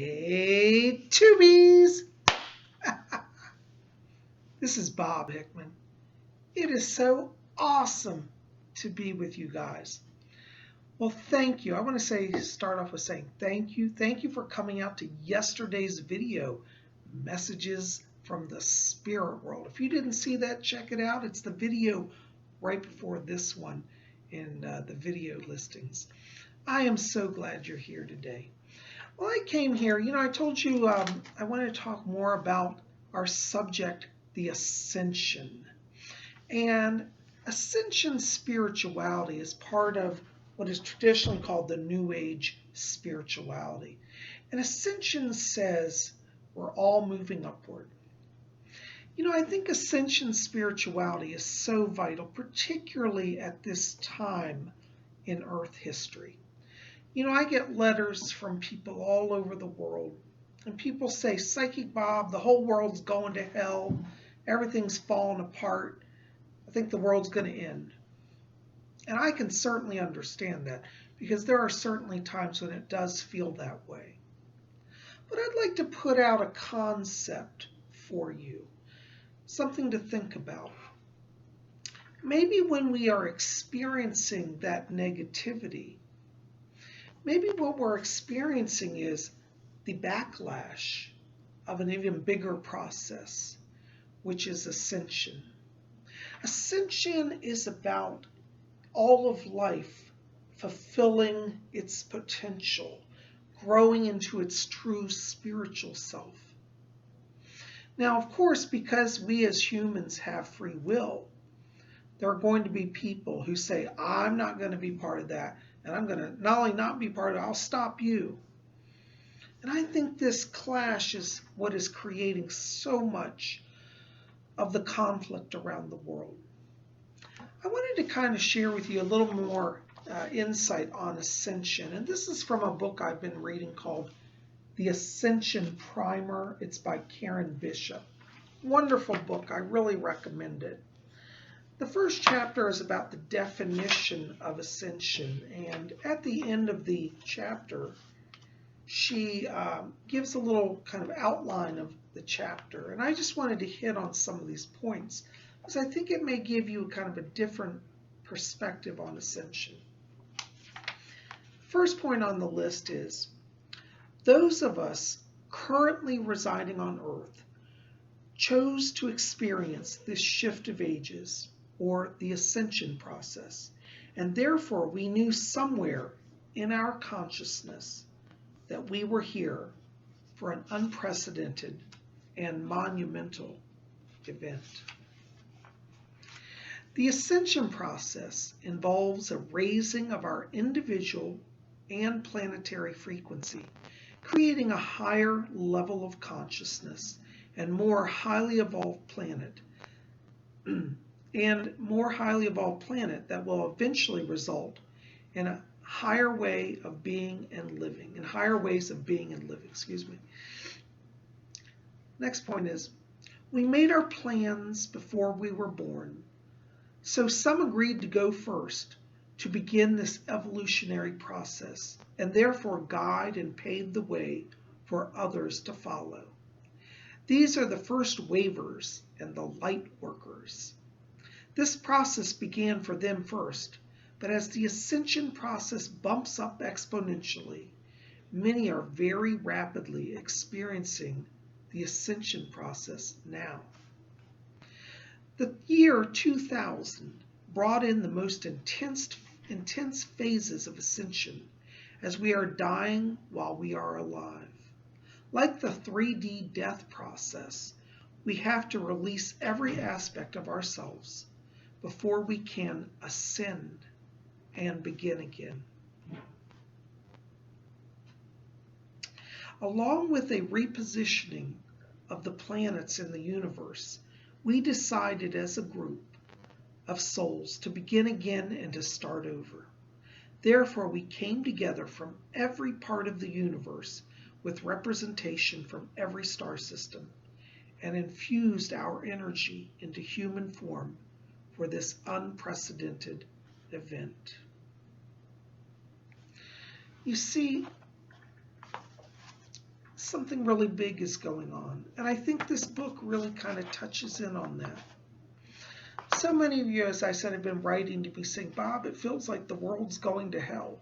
Hey, tubies! This is Bob Hickman. It is so awesome to be with you guys. Well, thank you. I want to start off with saying thank you. Thank you for coming out to yesterday's video, Messages from the Spirit World. If you didn't see that, check it out. It's the video right before this one in the video listings. I am so glad you're here today. Well, I came here, I told you I wanted to talk more about our subject, the Ascension. And Ascension Spirituality is part of what is traditionally called the New Age spirituality. And Ascension says we're all moving upward. I think Ascension Spirituality is so vital, particularly at this time in Earth history. I get letters from people all over the world, and people say, Psychic Bob, the whole world's going to hell. Everything's falling apart. I think the world's going to end. And I can certainly understand that, because there are certainly times when it does feel that way. But I'd like to put out a concept for you, something to think about. Maybe when we are experiencing that negativity, maybe what we're experiencing is the backlash of an even bigger process, which is ascension. Ascension is about all of life fulfilling its potential, growing into its true spiritual self. Now, of course, because we as humans have free will, there are going to be people who say, I'm not going to be part of that. And I'm going to not only not be part of it, I'll stop you. And I think this clash is what is creating so much of the conflict around the world. I wanted to kind of share with you a little more insight on Ascension. And this is from a book I've been reading called The Ascension Primer. It's by Karen Bishop. Wonderful book. I really recommend it. The first chapter is about the definition of ascension, and at the end of the chapter, she gives a little kind of outline of the chapter, and I just wanted to hit on some of these points, because I think it may give you kind of a different perspective on ascension. First point on the list is, those of us currently residing on Earth chose to experience this shift of ages, or the ascension process. And therefore, we knew somewhere in our consciousness that we were here for an unprecedented and monumental event. The ascension process involves a raising of our individual and planetary frequency, creating a higher level of consciousness and more highly evolved planet. And more highly evolved planet that will eventually result in a higher way of being and living, in higher ways of being and living, Next point is, we made our plans before we were born. So some agreed to go first to begin this evolutionary process, and therefore guide and pave the way for others to follow. These are the first waivers and the light workers. This process began for them first, but as the ascension process bumps up exponentially, many are very rapidly experiencing the ascension process now. The year 2000 brought in the most intense phases of ascension, as we are dying while we are alive. Like the 3D death process, we have to release every aspect of ourselves before we can ascend and begin again. Along with a repositioning of the planets in the universe, we decided as a group of souls to begin again and to start over. Therefore, we came together from every part of the universe with representation from every star system and infused our energy into human form for this unprecedented event. You see, something really big is going on. And I think this book really kind of touches in on that. So many of you, as I said, have been writing to me saying, Bob, it feels like the world's going to hell.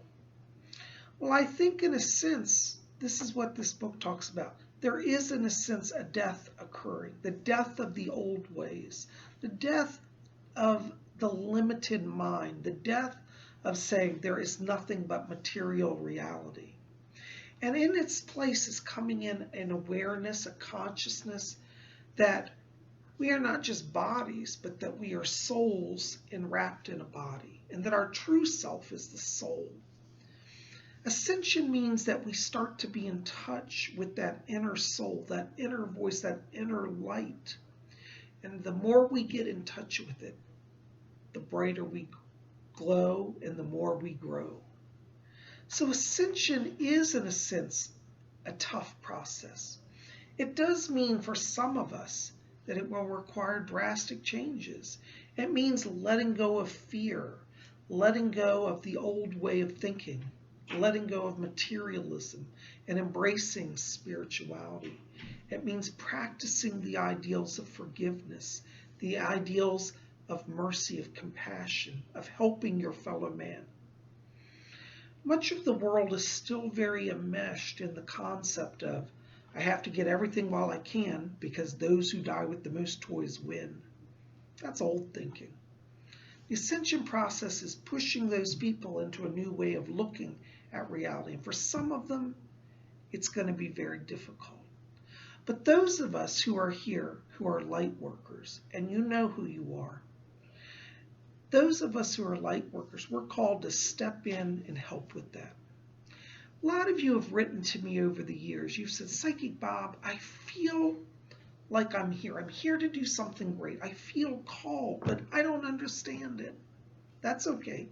Well, I think in a sense, this is what this book talks about. There is, in a sense, a death occurring, the death of the old ways, the death of the limited mind, the death of saying there is nothing but material reality. And in its place is coming in an awareness, a consciousness that we are not just bodies, but that we are souls enwrapped in a body, and that our true self is the soul. Ascension means that we start to be in touch with that inner soul, that inner voice, that inner light. And the more we get in touch with it, the brighter we glow and the more we grow. So ascension is, in a sense, a tough process. It does mean for some of us that it will require drastic changes. It means letting go of fear, letting go of the old way of thinking, letting go of materialism, and embracing spirituality. It means practicing the ideals of forgiveness, the ideals of mercy, of compassion, of helping your fellow man. Much of the world is still very enmeshed in the concept of, I have to get everything while I can because those who die with the most toys win. That's old thinking. The ascension process is pushing those people into a new way of looking at reality. And for some of them, it's going to be very difficult. But those of us who are here, who are light workers, and you know who you are, those of us who are light workers, we're called to step in and help with that. A lot of you have written to me over the years. You've said, Psychic Bob, I feel like I'm here. I'm here to do something great. I feel called, but I don't understand it. That's okay.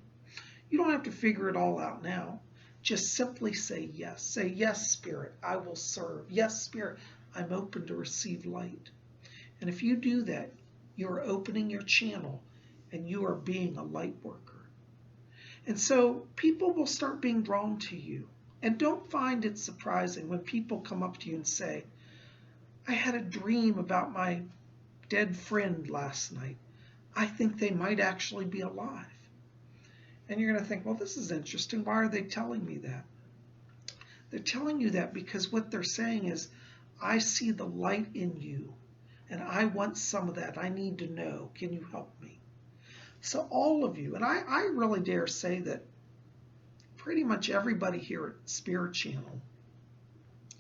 You don't have to figure it all out now. Just simply say yes. Say, yes, Spirit, I will serve. Yes, Spirit, I'm open to receive light. And if you do that, you're opening your channel and you are being a light worker. And so people will start being drawn to you. And don't find it surprising when people come up to you and say, I had a dream about my dead friend last night. I think they might actually be alive. And you're going to think, well, this is interesting. Why are they telling me that? They're telling you that because what they're saying is, I see the light in you, and I want some of that. I need to know. Can you help me? So all of you, and I really dare say that pretty much everybody here at Spirit Channel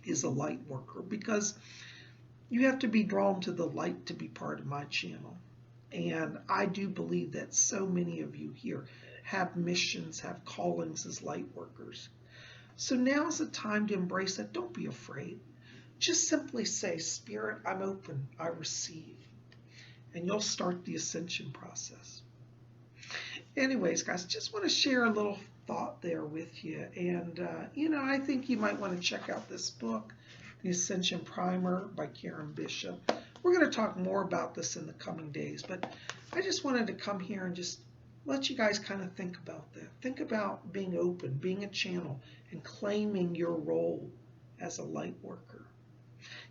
is a light worker, because you have to be drawn to the light to be part of my channel. And I do believe that so many of you here have missions, have callings as light workers. So now's the time to embrace that. Don't be afraid. Just simply say, Spirit, I'm open, I receive. And you'll start the ascension process. Anyways, guys, just want to share a little thought there with you. And, I think you might want to check out this book, The Ascension Primer by Karen Bishop. We're going to talk more about this in the coming days, but I just wanted to come here and just let you guys kind of think about that. Think about being open, being a channel, and claiming your role as a light worker.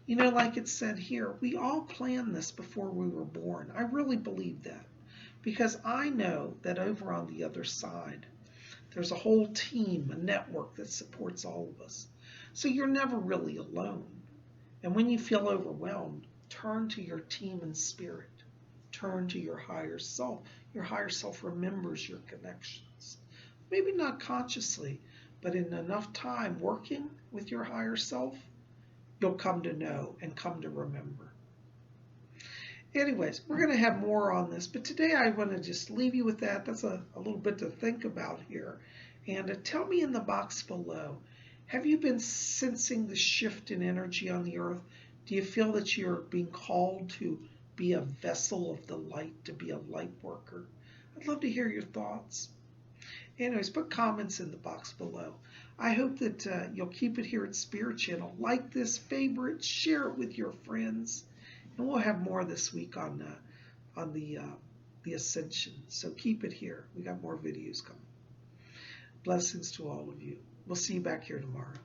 Like it said here, we all planned this before we were born. I really believe that, because I know that over on the other side, there's a whole team, a network that supports all of us. So you're never really alone. And when you feel overwhelmed, turn to your team in spirit. Turn to your higher self. Your higher self remembers your connections. Maybe not consciously, but in enough time working with your higher self, you'll come to know and come to remember. Anyways, we're going to have more on this, but today I want to just leave you with that. That's a little bit to think about here. And tell me in the box below, have you been sensing the shift in energy on the earth? Do you feel that you're being called to be a vessel of the light, to be a light worker? I'd love to hear your thoughts. Anyways, put comments in the box below. I hope that you'll keep it here at Spirit Channel. Like this, favorite, share it with your friends. And we'll have more this week on the Ascension. So keep it here. We got more videos coming. Blessings to all of you. We'll see you back here tomorrow.